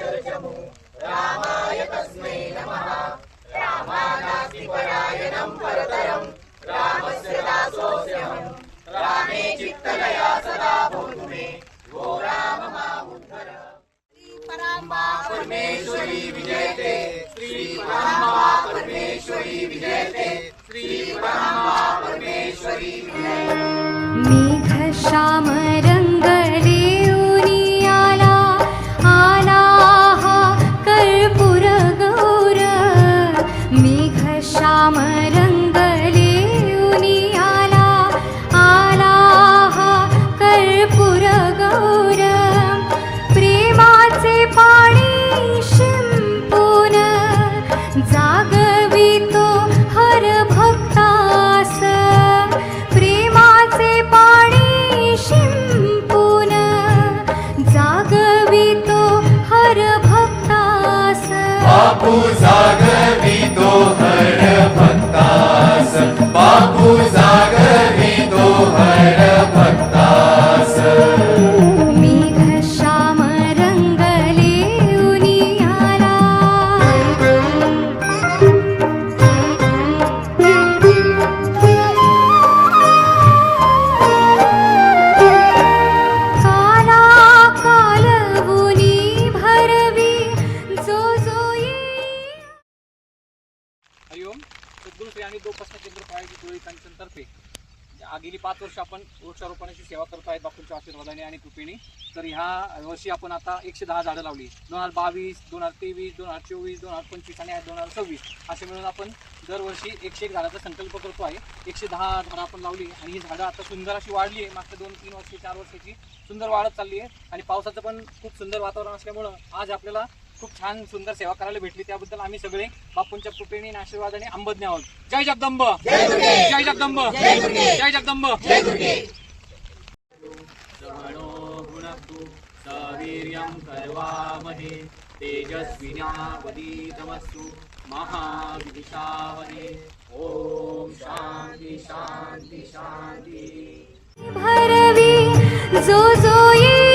चर्चमु रामाय तस्मै नमः। रामानास्ति परायणं परतरं रामस्य दासोऽस्म्यहं। रामे चित्तलया सदा भवतु मे वो राम मामुद्धर। परमा परमेश्वरी विजयते श्री परमा परमेश्वरी विजयते श्री परमा परमेश्वरी विजयते। मेघ श्याम रंगले उनी आला आला हा कर्पूर गौर। मेघ श्याम रंगले उनी आला आला हा कर्पूर गौर। प्रेमाचे पाणी शिंपून जागवितो हर भक्तास। प्रेमाचे पाणी शिंपून जागवितो हर भक्तास। बापू जागवितो हर भक्तास। बापू जागवितो हर भक्तास। मेघ श्याम रंगले उनी आला। काला कालवुनी भरवी जो जो येई। हरिओम सद्गुरू श्री आणि गोपासन केंद्र प्रायोजित डोळी तर्फे गेली 5 वर्ष आपण वृक्षारोपणाची सेवा करत आहेत बापूंच्या आशीर्वादाने आणि कृपेने। तर ह्या वर्षी आपण आता 110 झाडं लावली। 2022, 2023, 2024, 2025 आणि 2026 असे मिळून आपण दरवर्षी 101 झाडाचा संकल्प करतो आहे। 110 झाडं आपण लावली आणि ही झाडं आता सुंदर अशी वाढली आहे। मागच्या 2-3 वर्षी 4 वर्षाची सुंदर वाढत चालली आहे आणि पावसाचं पण खूप सुंदर वातावरण असल्यामुळं आज आपल्याला खूप छान सुंदर सेवा करायला भेटली। त्याबद्दल आम्ही सगळे बापूंच्या कृपेने आणि आशीर्वादाने अंबज्ञ आहोत। जय जगदंब जय जगदंब जय जगदंब। श्रवणो भुनक्तु सवीर्यं करवामहे तेजस्विनावधीतमस्तु महाविदिशावहे। ओम शांति शांति शांति। भरवी जो जो येई।